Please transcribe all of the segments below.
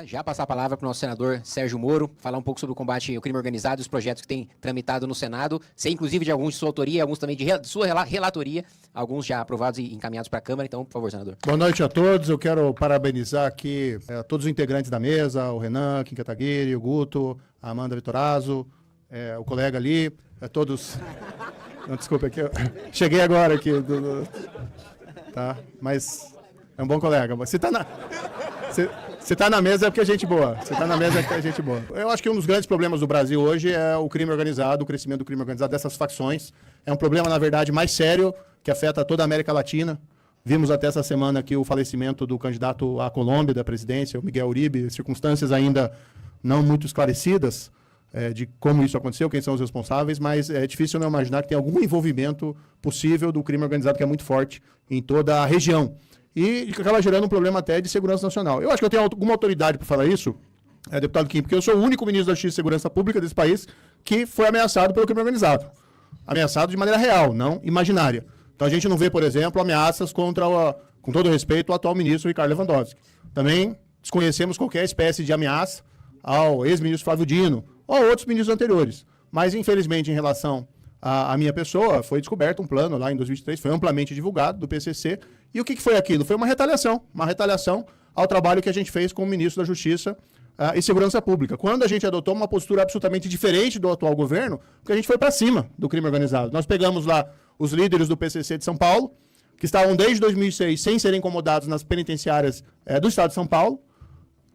Já passar a palavra para o nosso senador Sérgio Moro, falar um pouco sobre o combate ao crime organizado e os projetos que tem tramitado no Senado, ser inclusive de alguns de sua autoria, alguns também de sua relatoria, alguns já aprovados e encaminhados para a Câmara. Então, por favor, senador. Boa noite a todos. Eu quero parabenizar aqui todos os integrantes da mesa, o Renan, Kim Kataguiri, o Guto, a Amanda Vitorazzo, o colega ali, todos... Não, desculpa, aqui eu cheguei agora aqui. Tá, mas é um bom colega. Você está na... Você tá na mesa é porque é gente boa. Você tá na mesa é porque é gente boa. Eu acho que um dos grandes problemas do Brasil hoje é o crime organizado, o crescimento do crime organizado dessas facções. É um problema, na verdade, mais sério, que afeta toda a América Latina. Vimos até essa semana aqui o falecimento do candidato à Colômbia da presidência, o Miguel Uribe, circunstâncias ainda não muito esclarecidas de como isso aconteceu, quem são os responsáveis, mas é difícil não imaginar que tem algum envolvimento possível do crime organizado que é muito forte em toda a região. E acaba gerando um problema até de segurança nacional. Eu acho que eu tenho alguma autoridade para falar isso, deputado Kim, porque eu sou o único ministro da Justiça e Segurança Pública desse país que foi ameaçado pelo crime organizado. Ameaçado de maneira real, não imaginária. Então a gente não vê, por exemplo, ameaças contra, com todo respeito, o atual ministro Ricardo Lewandowski. Também desconhecemos qualquer espécie de ameaça ao ex-ministro Flávio Dino ou a outros ministros anteriores. Mas, infelizmente, em relação à minha pessoa, foi descoberto um plano lá em 2023, foi amplamente divulgado do PCC. E o que foi aquilo? Foi uma retaliação ao trabalho que a gente fez com o ministro da Justiça e Segurança Pública. Quando a gente adotou uma postura absolutamente diferente do atual governo, porque a gente foi para cima do crime organizado. Nós pegamos lá os líderes do PCC de São Paulo, que estavam desde 2006 sem serem incomodados nas penitenciárias do Estado de São Paulo,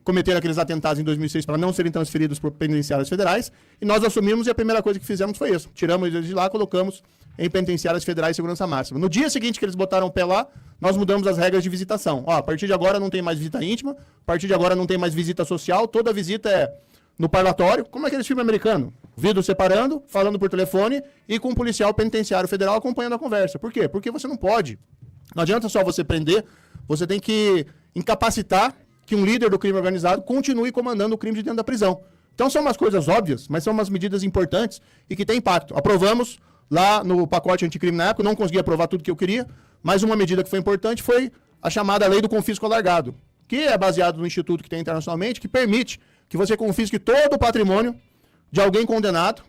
cometeram aqueles atentados em 2006 para não serem transferidos por penitenciárias federais, e nós assumimos e a primeira coisa que fizemos foi isso. Tiramos eles de lá, colocamos em penitenciárias federais de segurança máxima. No dia seguinte que eles botaram o pé lá, nós mudamos as regras de visitação. A partir de agora não tem mais visita íntima, a partir de agora não tem mais visita social, toda visita é no parlatório, como aqueles filmes americanos. Vidro separando, falando por telefone e com um policial penitenciário federal acompanhando a conversa. Por quê? Porque você não pode. Não adianta só você prender, você tem que incapacitar que um líder do crime organizado continue comandando o crime de dentro da prisão. Então são umas coisas óbvias, mas são umas medidas importantes e que têm impacto. Aprovamos lá no pacote anticrime na época, não consegui aprovar tudo que eu queria, mas uma medida que foi importante foi a chamada lei do confisco alargado, que é baseado no instituto que tem internacionalmente, que permite que você confisque todo o patrimônio de alguém condenado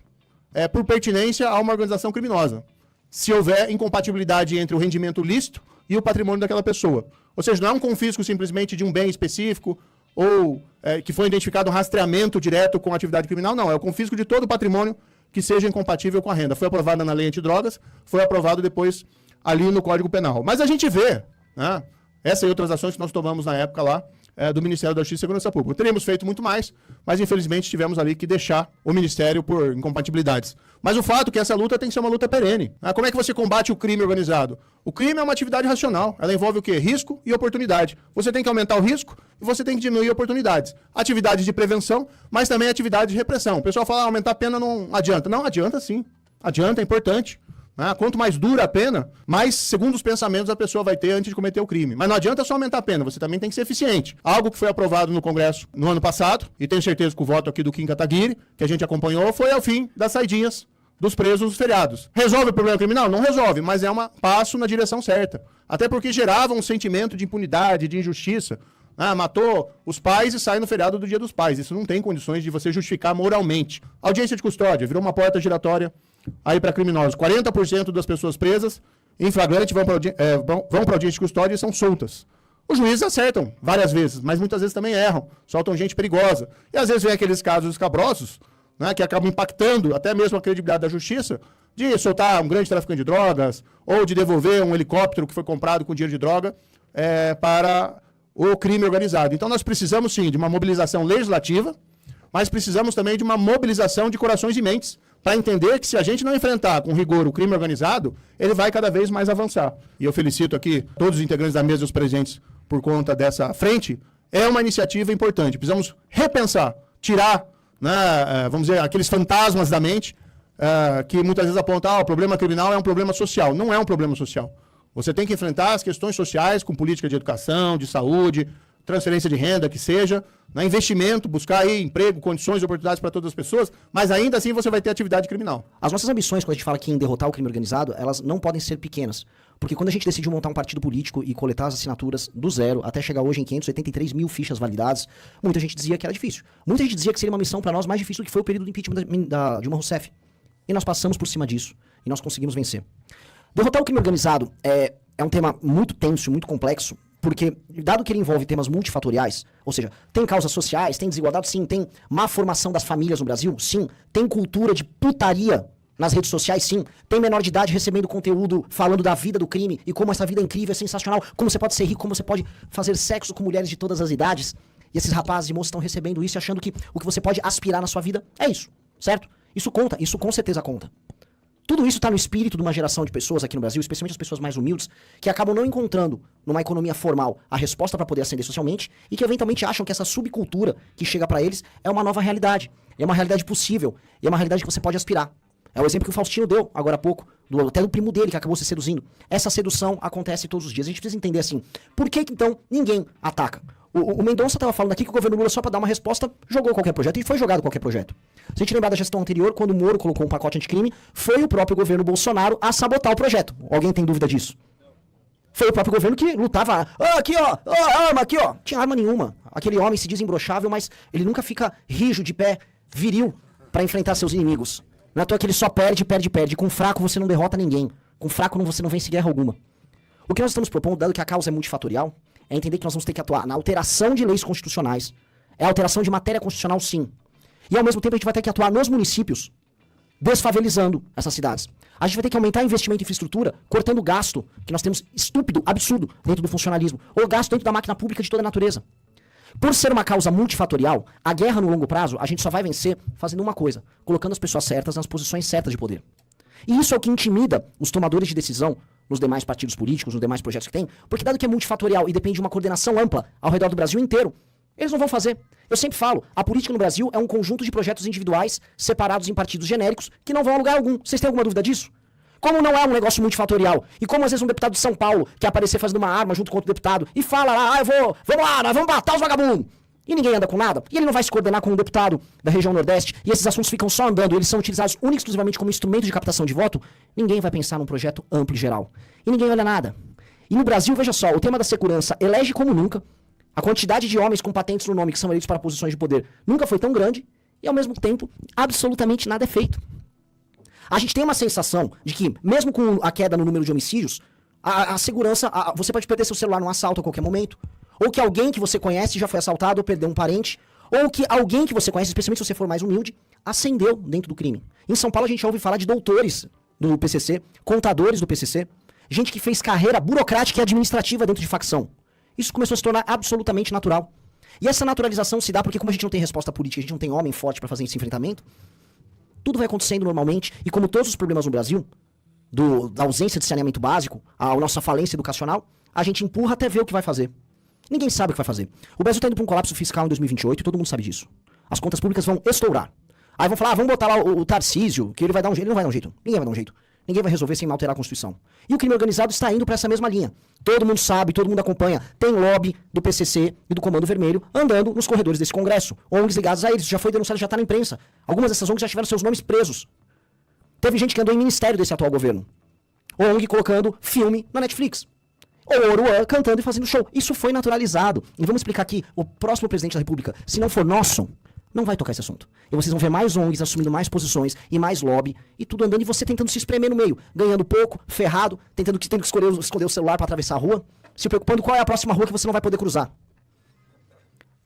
por pertinência a uma organização criminosa, se houver incompatibilidade entre o rendimento lícito e o patrimônio daquela pessoa. Ou seja, não é um confisco simplesmente de um bem específico ou que foi identificado um rastreamento direto com a atividade criminal, não. É o confisco de todo o patrimônio que seja incompatível com a renda. Foi aprovada na lei antidrogas, foi aprovado depois ali no Código Penal. Mas a gente vê, né, essa e outras ações que nós tomamos na época lá do Ministério da Justiça e Segurança Pública. Teríamos feito muito mais, mas infelizmente tivemos ali que deixar o Ministério por incompatibilidades. Mas o fato é que essa luta tem que ser uma luta perene. Como é que você combate o crime organizado? O crime é uma atividade racional. Ela envolve o quê? Risco e oportunidade. Você tem que aumentar o risco e você tem que diminuir oportunidades. Atividades de prevenção, mas também atividades de repressão. O pessoal fala, aumentar a pena não adianta. Não, adianta sim. Adianta, é importante. Quanto mais dura a pena, mais segundos pensamentos a pessoa vai ter antes de cometer o crime. Mas não adianta só aumentar a pena, você também tem que ser eficiente. Algo que foi aprovado no Congresso no ano passado, e tenho certeza que o voto aqui do Kim Kataguiri, que a gente acompanhou, foi ao fim das saidinhas dos presos nos feriados. Resolve o problema criminal? Não resolve, mas é um passo na direção certa. Até porque gerava um sentimento de impunidade, de injustiça. Matou os pais e sai no feriado do Dia dos Pais. Isso não tem condições de você justificar moralmente. Audiência de custódia virou uma porta giratória aí para criminosos. 40% das pessoas presas em flagrante vão para audiência de custódia e são soltas. Os juízes acertam várias vezes, mas muitas vezes também erram, soltam gente perigosa. E às vezes vem aqueles casos escabrosos, que acabam impactando até mesmo a credibilidade da justiça, de soltar um grande traficante de drogas ou de devolver um helicóptero que foi comprado com dinheiro de droga para o crime organizado. Então nós precisamos sim de uma mobilização legislativa, mas precisamos também de uma mobilização de corações e mentes para entender que se a gente não enfrentar com rigor o crime organizado, ele vai cada vez mais avançar. E eu felicito aqui todos os integrantes da mesa e os presentes por conta dessa frente. É uma iniciativa importante. Precisamos repensar, tirar, vamos dizer, aqueles fantasmas da mente que muitas vezes apontam o problema criminal é um problema social. Não é um problema social. Você tem que enfrentar as questões sociais com política de educação, de saúde, transferência de renda, que seja, né, investimento, buscar aí emprego, condições e oportunidades para todas as pessoas, mas ainda assim você vai ter atividade criminal. As nossas ambições, quando a gente fala aqui em derrotar o crime organizado, elas não podem ser pequenas. Porque quando a gente decidiu montar um partido político e coletar as assinaturas do zero, até chegar hoje em 583 mil fichas validadas, muita gente dizia que era difícil. Muita gente dizia que seria uma missão para nós mais difícil do que foi o período do impeachment da Dilma Rousseff. E nós passamos por cima disso. E nós conseguimos vencer. Derrotar o crime organizado é um tema muito tenso, muito complexo, porque, dado que ele envolve temas multifatoriais, ou seja, tem causas sociais, tem desigualdade, sim, tem má formação das famílias no Brasil, sim, tem cultura de putaria nas redes sociais, sim, tem menor de idade recebendo conteúdo falando da vida do crime e como essa vida é incrível, é sensacional, como você pode ser rico, como você pode fazer sexo com mulheres de todas as idades, e esses rapazes e moças estão recebendo isso e achando que o que você pode aspirar na sua vida é isso, certo? Isso conta, isso com certeza conta. Tudo isso está no espírito de uma geração de pessoas aqui no Brasil, especialmente as pessoas mais humildes, que acabam não encontrando numa economia formal a resposta para poder ascender socialmente e que eventualmente acham que essa subcultura que chega para eles é uma nova realidade, é uma realidade possível, e é uma realidade que você pode aspirar. É o exemplo que o Faustino deu agora há pouco, até do primo dele que acabou se seduzindo. Essa sedução acontece todos os dias. A gente precisa entender assim, por que então ninguém ataca? O Mendonça estava falando aqui que o governo Lula, só para dar uma resposta, jogou qualquer projeto, e foi jogado qualquer projeto. Se a gente lembrar da gestão anterior, quando o Moro colocou um pacote anticrime, foi o próprio governo Bolsonaro a sabotar o projeto. Alguém tem dúvida disso? Foi o próprio governo que lutava, aqui ó, arma aqui ó. Tinha arma nenhuma. Aquele homem se diz imbrochável, mas ele nunca fica rijo, de pé, viril, para enfrentar seus inimigos. Não é à toa que ele só perde. Com fraco você não derrota ninguém. Com fraco você não vence guerra alguma. O que nós estamos propondo, dado que a causa é multifatorial, é entender que nós vamos ter que atuar na alteração de leis constitucionais. É a alteração de matéria constitucional, sim. E ao mesmo tempo a gente vai ter que atuar nos municípios, desfavelizando essas cidades. A gente vai ter que aumentar o investimento em infraestrutura, cortando o gasto que nós temos estúpido, absurdo, dentro do funcionalismo, ou gasto dentro da máquina pública de toda a natureza. Por ser uma causa multifatorial, a guerra no longo prazo, a gente só vai vencer fazendo uma coisa, colocando as pessoas certas nas posições certas de poder. E isso é o que intimida os tomadores de decisão nos demais partidos políticos, nos demais projetos que tem, porque dado que é multifatorial e depende de uma coordenação ampla ao redor do Brasil inteiro, eles não vão fazer. Eu sempre falo, a política no Brasil é um conjunto de projetos individuais separados em partidos genéricos que não vão a lugar algum. Vocês têm alguma dúvida disso? Como não é um negócio multifatorial, e como às vezes um deputado de São Paulo quer aparecer fazendo uma arma junto com outro deputado e fala lá, vamos lá, nós vamos matar os vagabundos. E ninguém anda com nada, e ele não vai se coordenar com um deputado da região Nordeste, e esses assuntos ficam só andando, eles são utilizados única e exclusivamente como instrumento de captação de voto, ninguém vai pensar num projeto amplo e geral. E ninguém olha nada. E no Brasil, veja só, o tema da segurança elege como nunca, a quantidade de homens com patentes no nome que são eleitos para posições de poder nunca foi tão grande, e ao mesmo tempo, absolutamente nada é feito. A gente tem uma sensação de que, mesmo com a queda no número de homicídios, a segurança, você pode perder seu celular num assalto a qualquer momento, ou que alguém que você conhece já foi assaltado ou perdeu um parente, ou que alguém que você conhece, especialmente se você for mais humilde, ascendeu dentro do crime. Em São Paulo a gente já ouve falar de doutores do PCC, contadores do PCC, gente que fez carreira burocrática e administrativa dentro de facção. Isso começou a se tornar absolutamente natural. E essa naturalização se dá porque, como a gente não tem resposta política, a gente não tem homem forte para fazer esse enfrentamento, tudo vai acontecendo normalmente, e como todos os problemas no Brasil, da ausência de saneamento básico, a nossa falência educacional, a gente empurra até ver o que vai fazer. Ninguém sabe o que vai fazer. O Brasil está indo para um colapso fiscal em 2028 e todo mundo sabe disso. As contas públicas vão estourar. Aí vão falar, vamos botar lá o Tarcísio, que ele vai dar um jeito. Ele não vai dar um jeito. Ninguém vai dar um jeito. Ninguém vai resolver sem alterar a Constituição. E o crime organizado está indo para essa mesma linha. Todo mundo sabe, todo mundo acompanha. Tem lobby do PCC e do Comando Vermelho andando nos corredores desse Congresso. ONGs ligadas a eles. Já foi denunciado, já está na imprensa. Algumas dessas ONGs já tiveram seus nomes presos. Teve gente que andou em ministério desse atual governo. ONG colocando filme na Netflix. Ou Oruan cantando e fazendo show. Isso foi naturalizado. E vamos explicar aqui, o próximo presidente da República, se não for nosso, não vai tocar esse assunto. E vocês vão ver mais ONGs assumindo mais posições e mais lobby, e tudo andando, e você tentando se espremer no meio, ganhando pouco, ferrado, tendo que esconder o celular para atravessar a rua, se preocupando qual é a próxima rua que você não vai poder cruzar.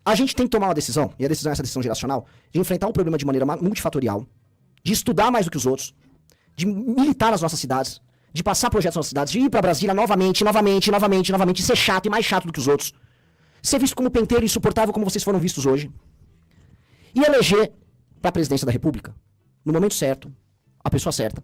A gente tem que tomar uma decisão, e a decisão é essa decisão geracional, de enfrentar um problema de maneira multifatorial, de estudar mais do que os outros, de militar nas nossas cidades, de passar projetos nas nossas cidades, de ir pra Brasília novamente, ser chato e mais chato do que os outros. Ser visto como penteiro insuportável como vocês foram vistos hoje. E eleger pra presidência da República, no momento certo, a pessoa certa,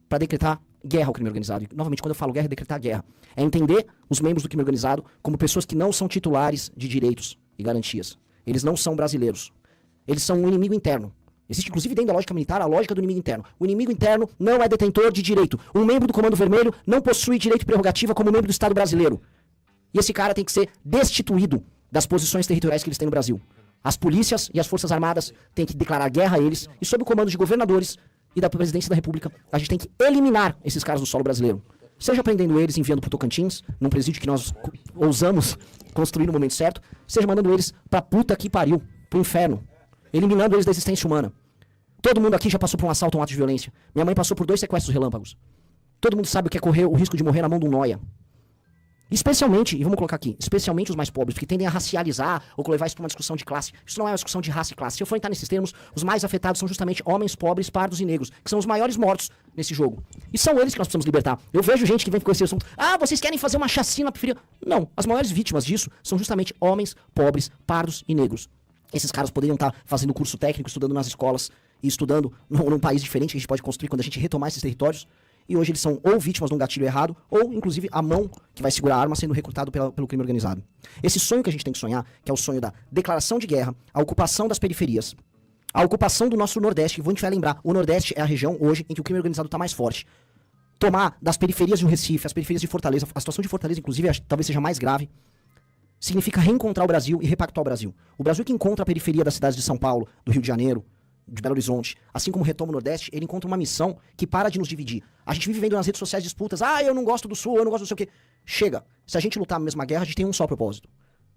pra decretar guerra ao crime organizado. E, novamente, quando eu falo guerra, é decretar guerra. É entender os membros do crime organizado como pessoas que não são titulares de direitos e garantias. Eles não são brasileiros. Eles são um inimigo interno. Existe, inclusive, dentro da lógica militar, a lógica do inimigo interno. O inimigo interno não é detentor de direito. Um membro do Comando Vermelho não possui direito e prerrogativa como membro do Estado brasileiro. E esse cara tem que ser destituído das posições territoriais que eles têm no Brasil. As polícias e as forças armadas têm que declarar guerra a eles, e sob o comando de governadores e da presidência da República, a gente tem que eliminar esses caras do solo brasileiro. Seja prendendo eles, enviando pro Tocantins, num presídio que nós ousamos construir no momento certo, seja mandando eles pra puta que pariu, pro inferno, eliminando eles da existência humana. Todo mundo aqui já passou por um assalto ou um ato de violência. Minha mãe passou por 2 sequestros relâmpagos. Todo mundo sabe o que é correr o risco de morrer na mão de um nóia. Especialmente, e vamos colocar aqui, especialmente os mais pobres, porque tendem a racializar ou levar isso para uma discussão de classe. Isso não é uma discussão de raça e classe. Se eu for entrar nesses termos, os mais afetados são justamente homens pobres, pardos e negros, que são os maiores mortos nesse jogo. E são eles que nós precisamos libertar. Eu vejo gente que vem com esse assunto, vocês querem fazer uma chacina, preferia... Não, as maiores vítimas disso são justamente homens pobres, pardos e negros. Esses caras poderiam estar fazendo curso técnico, estudando nas escolas e estudando num país diferente que a gente pode construir quando a gente retomar esses territórios. E hoje eles são ou vítimas de um gatilho errado, ou inclusive a mão que vai segurar a arma sendo recrutado pelo crime organizado. Esse sonho que a gente tem que sonhar, que é o sonho da declaração de guerra, a ocupação das periferias, a ocupação do nosso Nordeste, que a gente vai lembrar, o Nordeste é a região hoje em que o crime organizado está mais forte. Tomar das periferias de um Recife, as periferias de Fortaleza, a situação de Fortaleza inclusive talvez seja mais grave, significa reencontrar o Brasil e repactuar o Brasil. O Brasil que encontra a periferia das cidades de São Paulo, do Rio de Janeiro, de Belo Horizonte, assim como retoma o Nordeste, ele encontra uma missão que para de nos dividir. A gente vive vendo nas redes sociais disputas, eu não gosto do Sul, eu não gosto do sei o quê. Chega, se a gente lutar na mesma guerra, a gente tem um só propósito.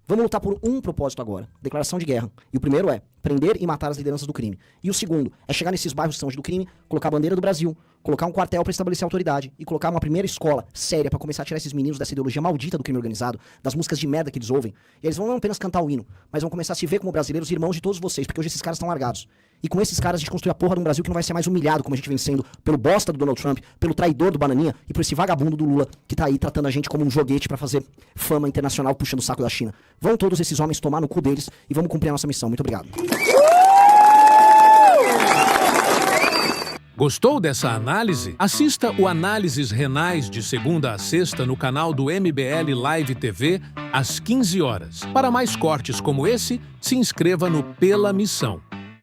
Vamos lutar por um propósito agora, declaração de guerra. E o primeiro é prender e matar as lideranças do crime. E o segundo é chegar nesses bairros que são do crime, colocar a bandeira do Brasil, colocar um quartel para estabelecer a autoridade e colocar uma primeira escola séria para começar a tirar esses meninos dessa ideologia maldita do crime organizado, das músicas de merda que eles ouvem. E eles vão não apenas cantar o hino, mas vão começar a se ver como brasileiros, irmãos de todos vocês, porque hoje esses caras estão largados. E com esses caras a gente construir a porra de um Brasil que não vai ser mais humilhado como a gente vem sendo pelo bosta do Donald Trump, pelo traidor do Bananinha e por esse vagabundo do Lula que tá aí tratando a gente como um joguete pra fazer fama internacional puxando o saco da China. Vão todos esses homens tomar no cu deles e vamos cumprir a nossa missão. Muito obrigado. Gostou dessa análise? Assista o Análises Renais de segunda a sexta no canal do MBL Live TV às 15 horas. Para mais cortes como esse, se inscreva no Pela Missão.